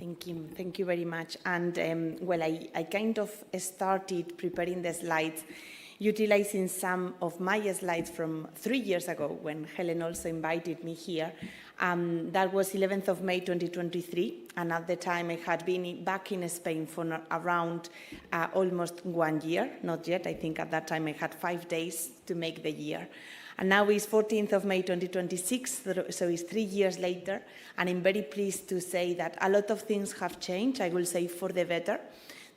Thank you very much. And well, I kind of started preparing the slides utilizing some of my slides from 3 years ago when Helen also invited me here. That was 11th of May 2023, and at the time I had been back in Spain for around almost 1 year, not yet. I think at that time I had 5 days to make the year. And now it's 14th of May 2026, so it's 3 years later, and I'm very pleased to say that a lot of things have changed, I will say for the better.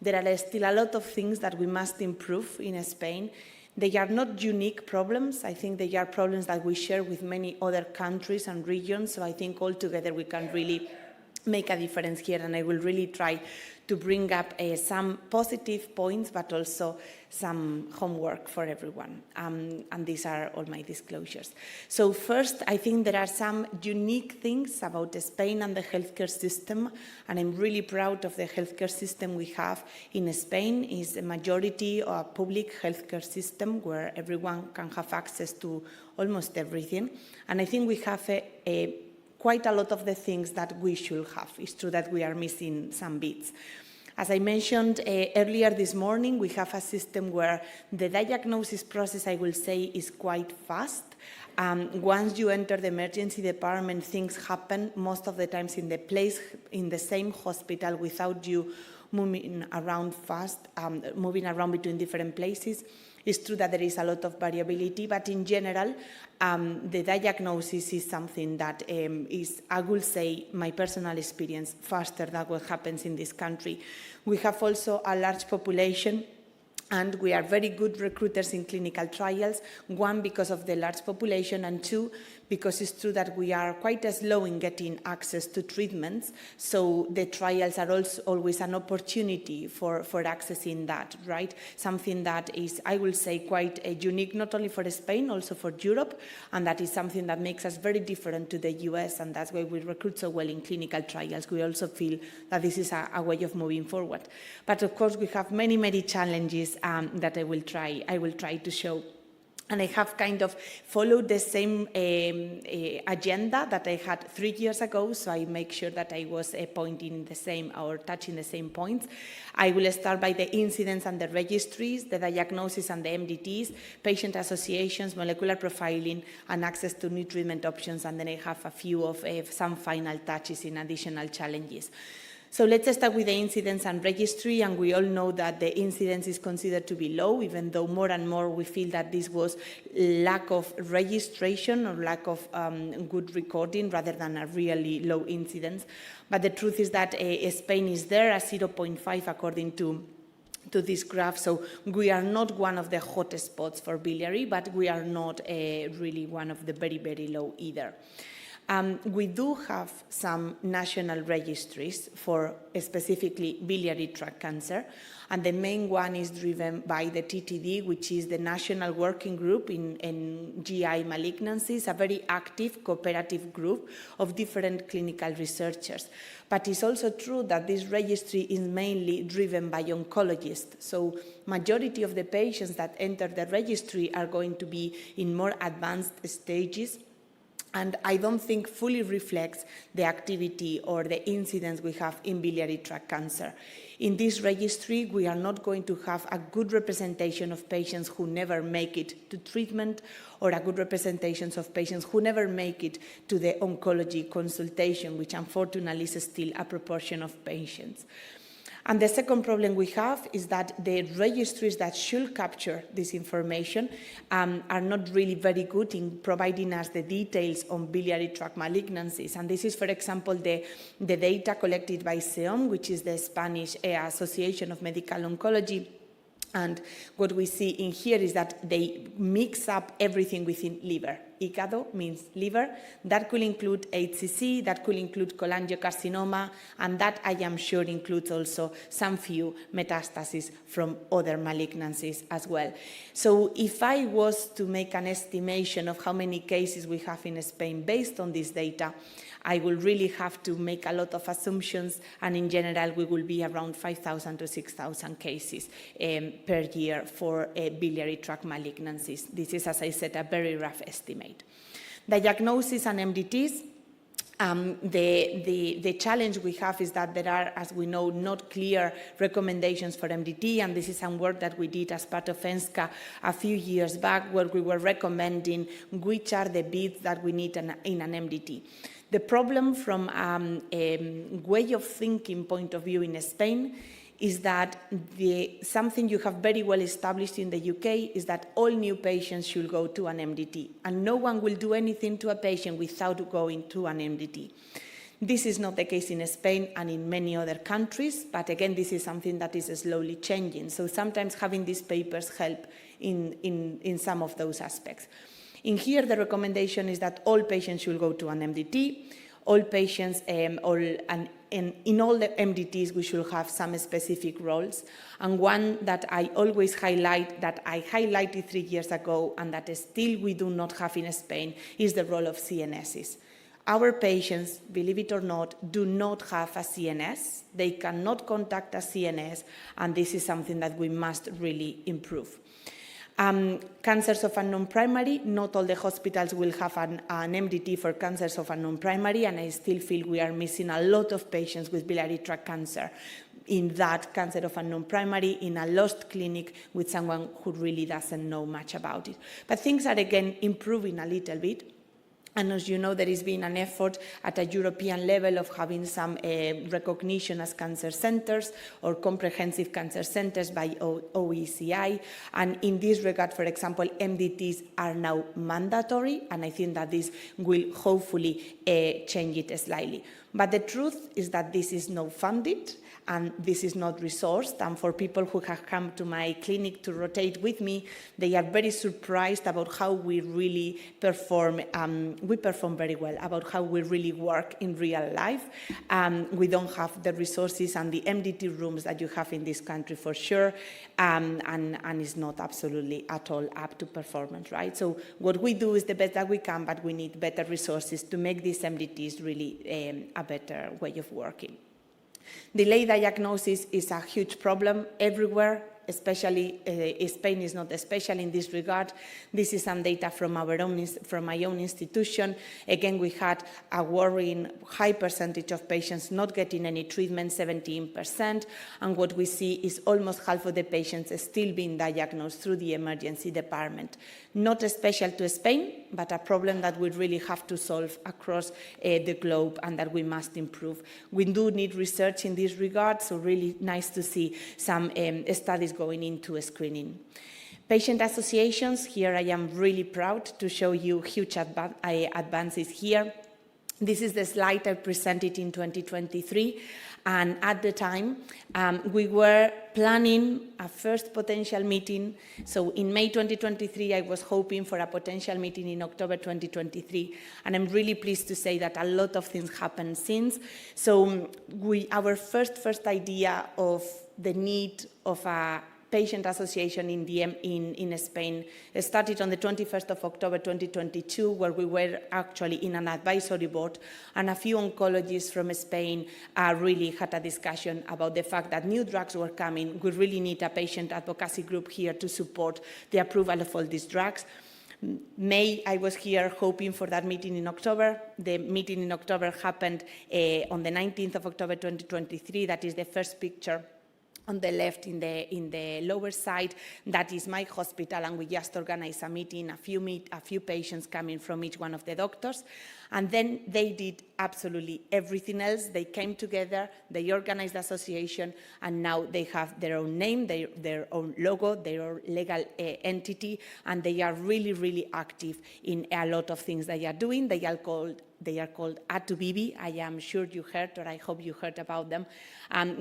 There are still a lot of things that we must improve in Spain. They are not unique problems. I think they are problems that we share with many other countries and regions, so I think altogether we can really make a difference here, and I will really try to bring up some positive points, but also some homework for everyone. And these are all my disclosures. So first, I think there are some unique things about Spain and the healthcare system, and I'm really proud of the healthcare system we have in Spain. It's a majority of a public healthcare system where everyone can have access to almost everything. And I think we have quite a lot of the things that we should have. It's true that we are missing some bits. As I mentioned earlier this morning, we have a system where the diagnosis process, I will say, is quite fast. Once you enter the emergency department, things happen most of the times in the same hospital without you moving around fast, moving around between different places. It's true that there is a lot of variability, but in general, the diagnosis is something that is, I will say, my personal experience, faster than what happens in this country. We have also a large population, and we are very good recruiters in clinical trials, one, because of the large population, and two, because it's true that we are quite slow in getting access to treatments, so the trials are also always an opportunity for accessing that, right? Something that is, I will say, quite unique, not only for Spain, also for Europe, and that is something that makes us very different to the US, and that's why we recruit so well in clinical trials. We also feel that this is a way of moving forward. But of course, we have many, many challenges that I will try to show. And I have kind of followed the same agenda that I had 3 years ago, so I make sure that I was pointing the same or touching the same points. I will start by the incidents and the registries, the diagnosis and the MDTs, patient associations, molecular profiling, and access to new treatment options, and then I have a few of some final touches in additional challenges. So let's start with the incidence and registry, and we all know that the incidence is considered to be low, even though more and more we feel that this was lack of registration or lack of good recording rather than a really low incidence. But the truth is that Spain is there at 0.5 according to this graph, so we are not one of the hottest spots for biliary, but we are not really one of the very, very low either. We do have some national registries for specifically biliary tract cancer, and the main one is driven by the TTD, which is the National Working Group in GI malignancies, a very active cooperative group of different clinical researchers. But it's also true that this registry is mainly driven by oncologists, so majority of the patients that enter the registry are going to be in more advanced stages, and I don't think fully reflects the activity or the incidence we have in biliary tract cancer. In this registry, we are not going to have a good representation of patients who never make it to treatment, or a good representation of patients who never make it to the oncology consultation, which unfortunately is still a proportion of patients. And the second problem we have is that the registries that should capture this information are not really very good in providing us the details on biliary tract malignancies. And this is, for example, the data collected by SEOM, which is the Spanish Association of Medical Oncology. And what we see in here is that they mix up everything within liver. Hígado means liver. That could include HCC, that could include cholangiocarcinoma, and that I am sure includes also some few metastases from other malignancies as well. So if I was to make an estimation of how many cases we have in Spain based on this data, I will really have to make a lot of assumptions, and in general we will be around 5,000 to 6,000 cases per year for biliary tract malignancies. This is, as I said, a very rough estimate. Diagnosis and MDTs. The challenge we have is that there are, as we know, not clear recommendations for MDT, and this is some work that we did as part of ENSCA a few years back, where we were recommending which are the beats that we need in an MDT. The problem from a way of thinking point of view in Spain is that something you have very well established in the UK is that all new patients should go to an MDT, and no one will do anything to a patient without going to an MDT. This is not the case in Spain and in many other countries, but again, this is something that is slowly changing. So sometimes having these papers help in some of those aspects. In here, the recommendation is that all patients should go to an MDT. All patients, in all the MDTs, we should have some specific roles. And one that I always highlight, that I highlighted 3 years ago, and that still we do not have in Spain, is the role of CNSs. Our patients, believe it or not, do not have a CNS. They cannot contact a CNS, and this is something that we must really improve. Cancers of unknown primary, not all the hospitals will have an MDT for cancers of unknown primary, and I still feel we are missing a lot of patients with biliary tract cancer in that cancer of unknown primary, in a lost clinic with someone who really doesn't know much about it. But things are again improving a little bit. And as you know, there has been an effort at a European level of having some recognition as cancer centers or comprehensive cancer centers by OECI. And in this regard, for example, MDTs are now mandatory, and I think that this will hopefully change it slightly. But the truth is that this is not funded, and this is not resourced. And for people who have come to my clinic to rotate with me, they are very surprised about how we really perform. We perform very well, about how we really work in real life. We don't have the resources and the MDT rooms that you have in this country for sure, and it's not absolutely at all up to performance, right? So what we do is the best that we can, but we need better resources to make these MDTs really a better way of working. Delayed diagnosis is a huge problem everywhere, especially Spain is not special in this regard. This is some data from my own institution. Again, we had a worrying high percentage of patients not getting any treatment, 17%, and what we see is almost half of the patients still being diagnosed through the emergency department. Not special to Spain, but a problem that we really have to solve across the globe and that we must improve. We do need research in this regard, so really nice to see some studies going into screening. Patient associations, here I am really proud to show you huge advances here. This is the slide I presented in 2023, and at the time we were planning a first potential meeting. So in May 2023, I was hoping for a potential meeting in October 2023, and I'm really pleased to say that a lot of things happened since. So our first idea of the need of a patient association in Spain started on the 21st of October 2022, where we were actually in an advisory board, and a few oncologists from Spain really had a discussion about the fact that new drugs were coming. We really need a patient advocacy group here to support the approval of all these drugs. May, I was here hoping for that meeting in October. The meeting in October happened on the 19th of October 2023. That is the first picture on the left in the lower side. That is my hospital, and we just organized a meeting, a few patients coming from each one of the doctors. And then they did absolutely everything else. They came together, they organized the association, and now they have their own name, their own logo, their own legal entity, and they are really, really active in a lot of things they are doing. They are called A2BB. I am sure you heard, or I hope you heard about them.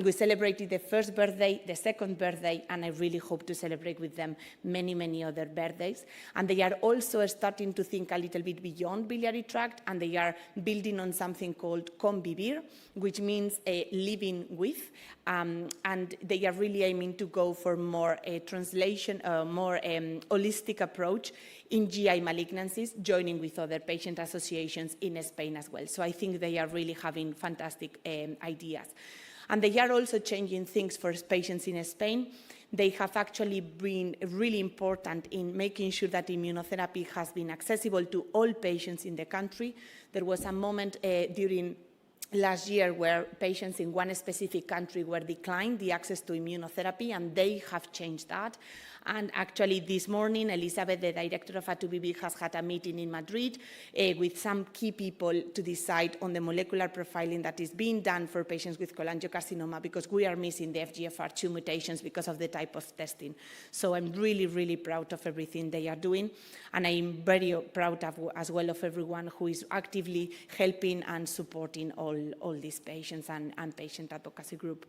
We celebrated the first birthday, the second birthday, and I really hope to celebrate with them many, many other birthdays. And they are also starting to think a little bit beyond biliary tract, and they are building on something called Convivir, which means living with, and they are really aiming to go for more translation, more holistic approach in GI malignancies, joining with other patient associations in Spain as well. So I think they are really having fantastic ideas. And they are also changing things for patients in Spain. They have actually been really important in making sure that immunotherapy has been accessible to all patients in the country. There was a moment during last year where patients in one specific country were declined the access to immunotherapy, and they have changed that. And actually this morning, Elizabeth, the director of A2BB, has had a meeting in Madrid with some key people to decide on the molecular profiling that is being done for patients with cholangiocarcinoma, because we are missing the FGFR2 mutations because of the type of testing. So I'm really, really proud of everything they are doing. And I'm very proud of, as well, of everyone who is actively helping and supporting all these patients and patient advocacy group.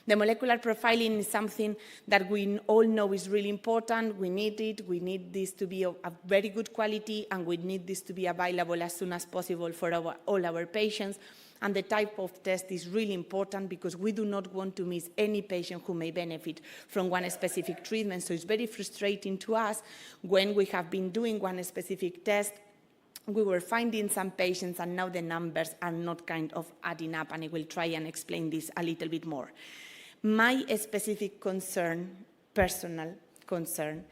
The molecular profiling is something that we all know is really important. We need it. We need this to be of very good quality, and we need this to be available as soon as possible for all our patients. And the type of test is really important because we do not want to miss any patient who may benefit from one specific treatment. So it's very frustrating to us when we have been doing one specific test. We were finding some patients, and now the numbers are not kind of adding up, and I will try and explain this a little bit more. My specific concern, personal concern,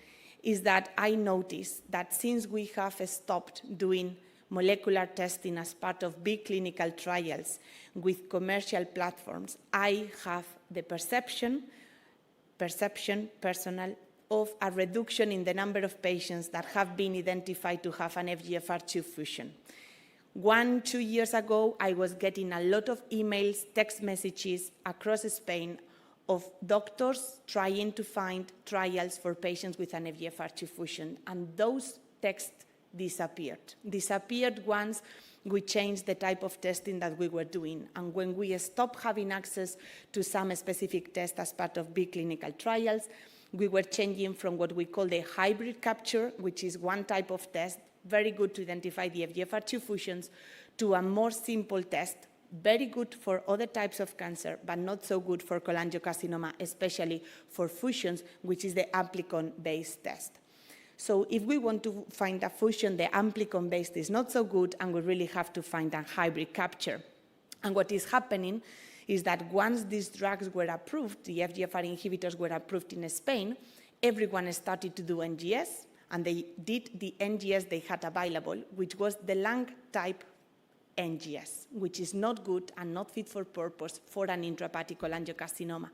is that I noticed that since we have stopped doing molecular testing as part of big clinical trials with commercial platforms, I have the perception personal, of a reduction in the number of patients that have been identified to have an FGFR2 fusion. 1-2 years ago, I was getting a lot of emails, text messages across Spain of doctors trying to find trials for patients with an FGFR2 fusion, and those texts disappeared once we changed the type of testing that we were doing. And when we stopped having access to some specific tests as part of big clinical trials, we were changing from what we call the hybrid capture, which is one type of test, very good to identify the FGFR2 fusions, to a more simple test, very good for other types of cancer, but not so good for cholangiocarcinoma, especially for fusions, which is the amplicon-based test. So if we want to find a fusion, the amplicon-based is not so good, and we really have to find a hybrid capture. And what is happening is that once these drugs were approved, the FGFR inhibitors were approved in Spain, everyone started to do NGS, and they did the NGS they had available, which was the lung type NGS, which is not good and not fit for purpose for an intrahepatic cholangiocarcinoma.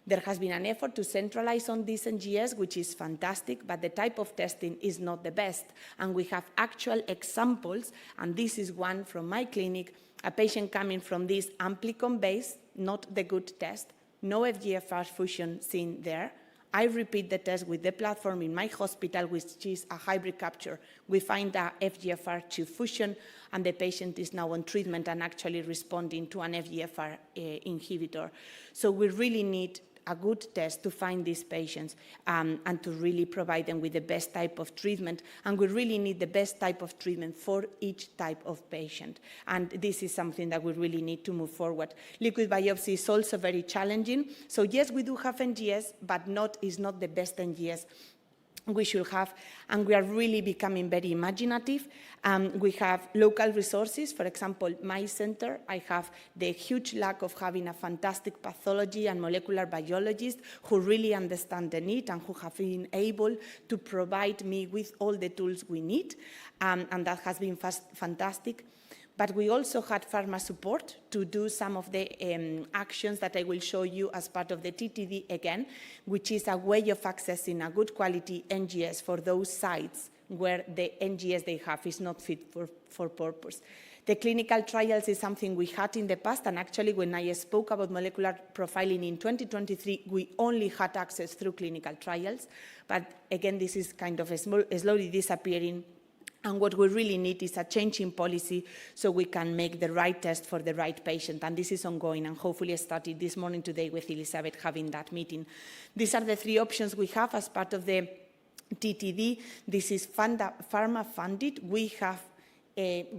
There has been an effort to centralize on this NGS, which is fantastic, but the type of testing is not the best. And we have actual examples, and this is one from my clinic, a patient coming from this amplicon base, not the good test, no FGFR fusion seen there. I repeat the test with the platform in my hospital, which is a hybrid capture. We find a FGFR2 fusion, and the patient is now on treatment and actually responding to an FGFR inhibitor. So we really need a good test to find these patients and to really provide them with the best type of treatment. And we really need the best type of treatment for each type of patient. And this is something that we really need to move forward. Liquid biopsy is also very challenging. So yes, we do have NGS, but is not the best NGS we should have, and we are really becoming very imaginative. We have local resources. For example, my center, I have the huge lack of having a fantastic pathology and molecular biologist who really understand the need and who have been able to provide me with all the tools we need, and that has been fantastic. But we also had pharma support to do some of the actions that I will show you as part of the TTD again, which is a way of accessing a good quality NGS for those sites where the NGS they have is not fit for purpose. The clinical trials is something we had in the past, and actually when I spoke about molecular profiling in 2023, we only had access through clinical trials. But again, this is kind of slowly disappearing. And what we really need is a change in policy so we can make the right test for the right patient. And this is ongoing, and hopefully I started this morning today with Elizabeth having that meeting. These are the three options we have as part of the TTD. This is pharma funded. We have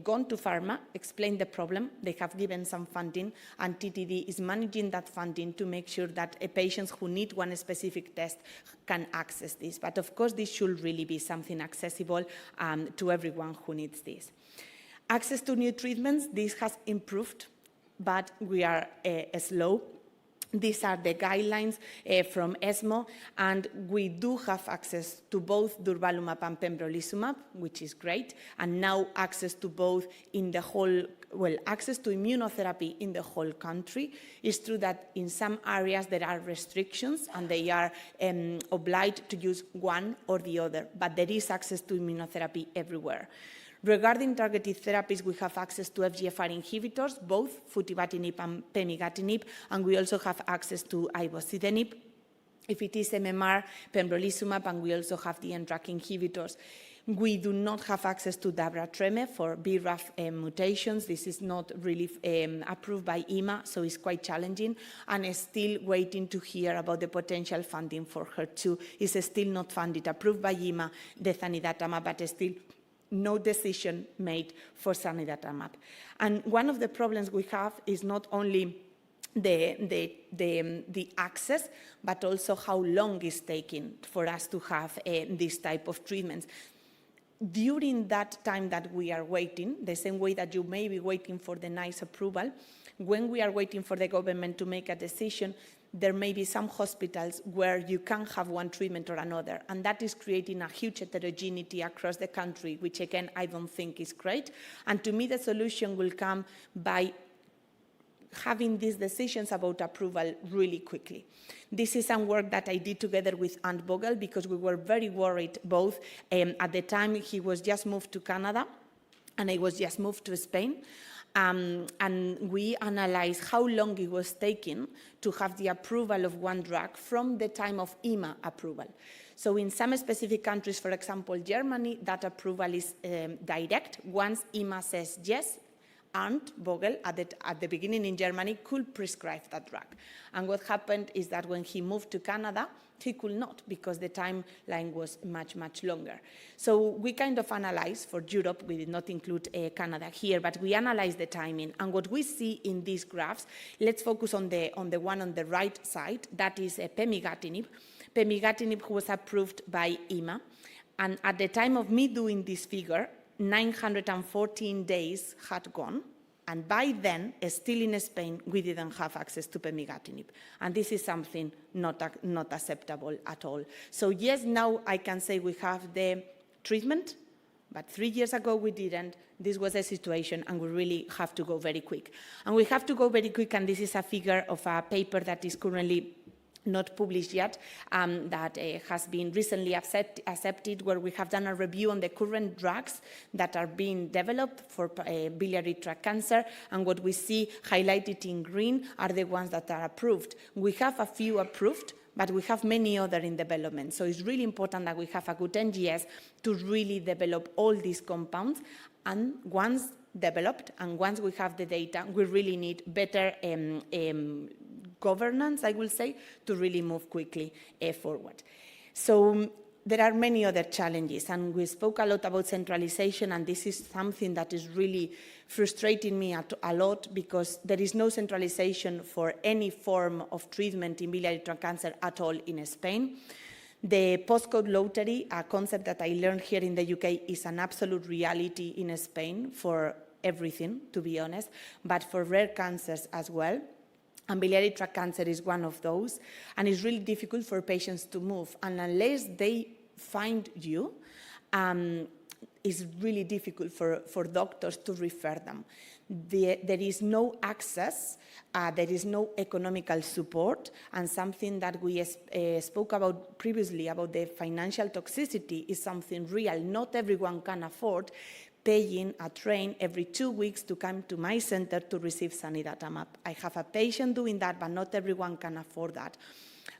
gone to pharma, explained the problem. They have given some funding, and TTD is managing that funding to make sure that patients who need one specific test can access this. But of course, this should really be something accessible to everyone who needs this. Access to new treatments, this has improved but we are slow. These are the guidelines from ESMO, and we do have access to both durvalumab and pembrolizumab, which is great, and now access to both in the whole, access to immunotherapy in the whole country. It's true that in some areas there are restrictions and they are obliged to use one or the other, but there is access to immunotherapy everywhere. Regarding targeted therapies, we have access to FGFR inhibitors, both futibatinib and pemigatinib, and we also have access to ivosidenib. If it is MMR, pembrolizumab, and we also have the NTRK inhibitors. We do not have access to dabratreme for BRAF mutations. This is not really approved by EMA, so it's quite challenging, and is still waiting to hear about the potential funding for HER2. It's still not funded, approved by EMA, the zanidatamab, but still no decision made for zanidatamab. And one of the problems we have is not only the access, but also how long it's taking for us to have this type of treatments. During that time that we are waiting, the same way that you may be waiting for the NICE approval, when we are waiting for the government to make a decision, there may be some hospitals where you can have one treatment or another, and that is creating a huge heterogeneity across the country, which again, I don't think is great. And to me, the solution will come by having these decisions about approval really quickly. This is some work that I did together with Ant Vogel, because we were very worried both. At the time, he was just moved to Canada, and I was just moved to Spain. And we analyzed how long it was taking to have the approval of one drug from the time of EMA approval. So in some specific countries, for example, Germany, that approval is direct. Once EMA says yes, Ant Vogel, at the beginning in Germany, could prescribe that drug. And what happened is that when he moved to Canada, he could not, because the timeline was much, much longer. So we kind of analyzed, for Europe, we did not include Canada here, but we analyzed the timing. And what we see in these graphs, let's focus on the one on the right side, that is pemigatinib. Pemigatinib was approved by EMA. And at the time of me doing this figure, 914 days had gone, and by then, still in Spain, we didn't have access to pemigatinib. And this is something not acceptable at all. So yes, now I can say we have the treatment, but 3 years ago we didn't. This was a situation, and we really have to go very quick. And we have to go very quick, and this is a figure of a paper that is currently not published yet, that has been recently accepted, where we have done a review on the current drugs that are being developed for biliary tract cancer, and what we see highlighted in green are the ones that are approved. We have a few approved, but we have many other in development. So it's really important that we have a good NGS to really develop all these compounds, and once developed, and once we have the data, we really need better governance, I will say, to really move quickly forward. So there are many other challenges, and we spoke a lot about centralization, and this is something that is really frustrating me a lot, because there is no centralization for any form of treatment in biliary tract cancer at all in Spain. The postcode lottery, a concept that I learned here in the UK, is an absolute reality in Spain for everything, to be honest, but for rare cancers as well. And biliary tract cancer is one of those, and it's really difficult for patients to move. And unless they find you, it's really difficult for doctors to refer them. There is no access, there is no economical support, and something that we spoke about previously about the financial toxicity is something real. Not everyone can afford paying a train every 2 weeks to come to my center to receive zanidatamab. I have a patient doing that, but not everyone can afford that.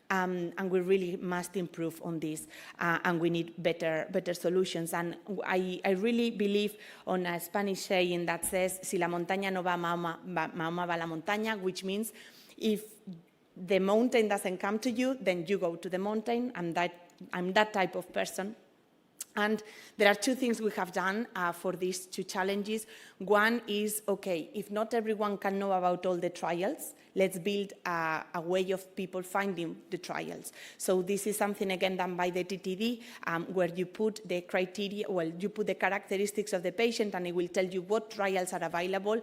And we really must improve on this, and we need better solutions. And I really believe on a Spanish saying that says, si la montaña no va, Mahoma va la montaña, which means if the mountain doesn't come to you, then you go to the mountain. I'm that type of person. And there are two things we have done for these two challenges. One is, okay, if not everyone can know about all the trials, let's build a way of people finding the trials. So this is something, again, done by the TTD, where you put the criteria, well, you put the characteristics of the patient, and it will tell you what trials are available,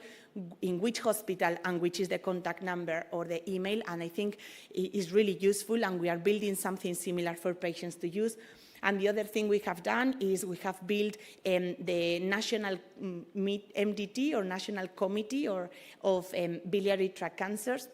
in which hospital, and which is the contact number or the email. And I think it is really useful, and we are building something similar for patients to use. And the other thing we have done is we have built the National MDT, or National Committee of Biliary Tract Cancers.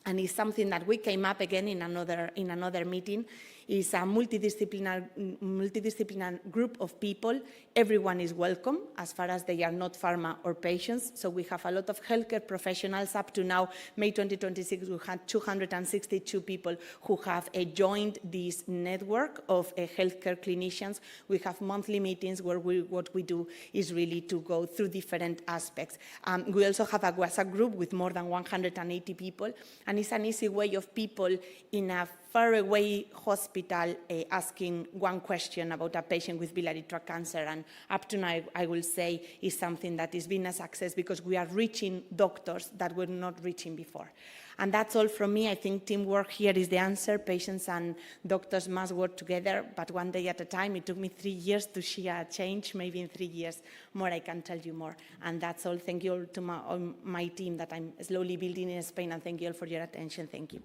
And it's something that we came up again in another meeting. It's a multidisciplinary group of people. Everyone is welcome, as far as they are not pharma or patients. So we have a lot of healthcare professionals. Up to now, May 2026, we had 262 people who have joined this network of healthcare clinicians. We have monthly meetings where what we do is really to go through different aspects. We also have a WhatsApp group with more than 180 people, and it's an easy way of people in a faraway hospital asking one question about a patient with biliary tract cancer. And up to now, I will say, is something that has been a success because we are reaching doctors that were not reaching before. And that's all from me. I think teamwork here is the answer. Patients and doctors must work together, but one day at a time. It took me 3 years to see a change. Maybe in 3 years more, I can tell you more. And that's all. Thank you all to my team that I'm slowly building in Spain, and thank you all for your attention. Thank you.